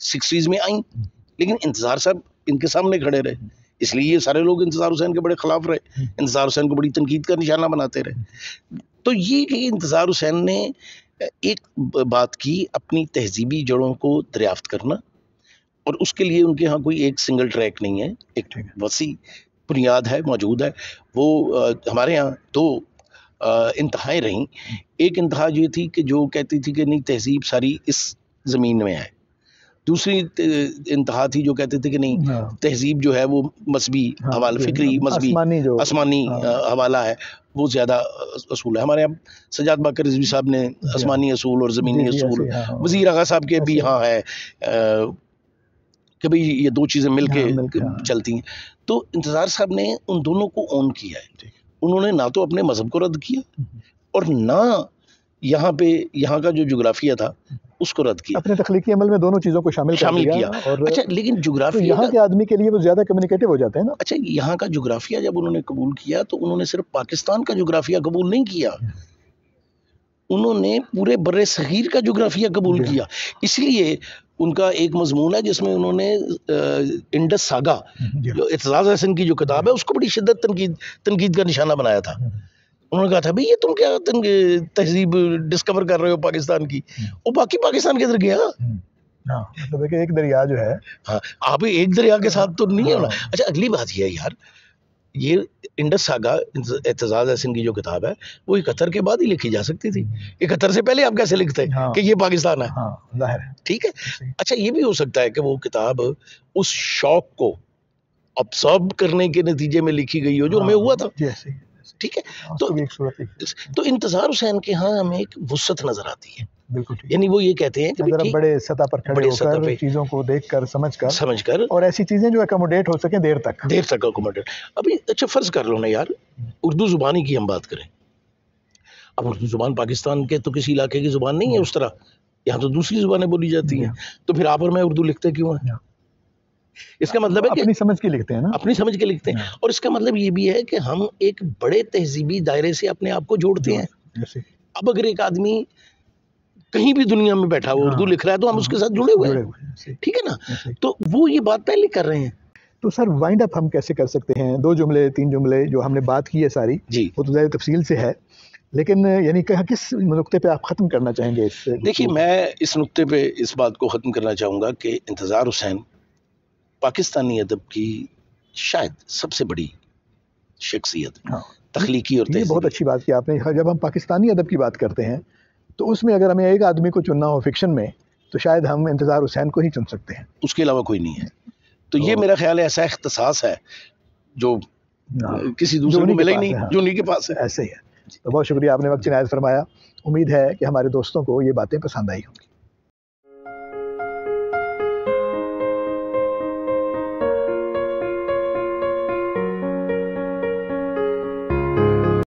60s में आई, लेकिन इंतज़ार साहब इनके सामने खड़े रहे, इसलिए ये सारे लोग इंतज़ार हुसैन के बड़े ख़िलाफ़ रहे, इंतज़ार हुसैन को बड़ी तनकीद का निशाना बनाते रहे। तो ये कि इंतज़ार हुसैन ने एक बात की, अपनी तहजीबी जड़ों को दरियाफ्त करना, और उसके लिए उनके यहाँ कोई एक सिंगल ट्रैक नहीं है, एक वसी बुनियाद है, मौजूद है। वो हमारे यहाँ दो इंतहाएँ रहीं। एक इंतहा ये थी कि जो कहती थी कि नहीं, तहजीब सारी इस ज़मीन में है, दूसरी इंतहा थी जो कहते थे कि नहीं, तहजीब जो है वो मजहबी हवाला, फिक्री मजहबी आसमानी हवाला है, वो ज़्यादा असूल है। हमारे यहाँ सजाद बाकर रिजवी साहब ने आसमानी असूल और ज़मीनी असूल, वज़ीर आगा साहब के भी यहाँ है कि भाई ये दो चीज़ें मिलके चलती हैं। तो इंतज़ार साहब ने उन दोनों को ऑन किया है। उन्होंने ना तो अपने मजहब को रद्द किया और ना यहाँ का जो जुग्राफिया था उसको रद्द किया। अपने तख्लीकी अमल में दोनों चीज़ों को शामिल किया। और अच्छा, लेकिन जुग्राफिया, तो यहाँ के आदमी के लिए वो ज़्यादा कम्युनिकेटिव हो जाते हैं ना। अच्छा, यहाँ का जुग्राफिया जब उन्होंने कबूल किया तो उन्होंने सिर्फ पाकिस्तान का जुग्राफिया कबूल नहीं किया, उन्होंने पूरे बर्रे सगीर का जुग्राफिया कबूल किया। इसलिए उनका एक मजमून है जिसमें उन्होंने इंडस सागा, जो एतजाज़ हसन की जो किताब है, उसको बड़ी शिद्दत तनकीद का निशाना बनाया था। उन्होंने कहा था भाई ये तुम क्या तहजीब डिस्कवर कर रहे हो पाकिस्तान की, वो बाकी पाकिस्तान के अंदर गया। मतलब कि एक दरिया जो है, हाँ, आप एक दरिया के साथ तो नहीं होना। अच्छा, अगली बात ये है यार, ये इंडस सागा एतजाज़ हसन की जो किताब है वो 71 के बाद ही लिखी जा सकती थी। 71 से पहले आप कैसे लिखते हैं कि ये पाकिस्तान है? जाहिर है, ठीक है। अच्छा, ये भी हो सकता है कि वो किताब उस शौक को अब्सॉर्ब करने के नतीजे में लिखी गई हो जो हमें हुआ था। ठीक है, तो इंतज़ार हुसैन के यहाँ हमें एक वुसअत नजर आती है। बिल्कुल, यानी वो ये कहते हैं कि बड़े सतह पर खड़े होकर चीजों को देखकर समझकर और ऐसी चीजें जो अकोमोडेट हो सके देर तक अकोमोडेट। अभी अच्छा फर्ज कर लो ना यार, उर्दू जुबानी की हम बात करें। अब उर्दू जुबान पाकिस्तान के तो किसी इलाके की जुबान नहीं है उस तरह, यहाँ तो दूसरी जुबानें बोली जाती हैं। तो फिर आप और मैं उर्दू लिखते क्यों हैं? इसका मतलब है कि अपनी समझ के लिखते हैं ना, अपनी समझ के लिखते हैं। और इसका मतलब ये भी है कि हम एक बड़े तहजीबी दायरे से अपने आप को जोड़ते हैं। अब अगर एक आदमी कहीं भी दुनिया में बैठा हुआ उर्दू लिख रहा है तो हम उसके साथ जुड़े हुए हैं, ठीक है ना। तो वो ये बात पहले कर रहे हैं। तो सर वाइंड अप हम कैसे कर सकते हैं? 2 जुमले 3 जुमले जो हमने बात की है सारी जी, वो तो ज़्यादा तफसील से है, लेकिन यानी किस नुक्ते पे आप ख़त्म करना चाहेंगे इससे? देखिए, मैं इस नुक्ते पे इस बात को ख़त्म करना चाहूँगा कि इंतज़ार हुसैन पाकिस्तानी अदब की शायद सबसे बड़ी शख्सियत, तख्लीकी और ये बहुत अच्छी बात की आपने। जब हम पाकिस्तानी अदब की बात करते हैं तो उसमें अगर हमें एक आदमी को चुनना हो फिक्शन में तो शायद हम इंतज़ार हुसैन को ही चुन सकते हैं, उसके अलावा कोई नहीं है। तो ये मेरा ख्याल है ऐसा इख्तिसास है जो किसी दूसरे को मिला ही नहीं, जो उन्हीं के पास है। ऐसे ही है। तो बहुत शुक्रिया, आपने वक्त इनायत फरमाया। उम्मीद है कि हमारे दोस्तों को ये बातें पसंद आई होंगी।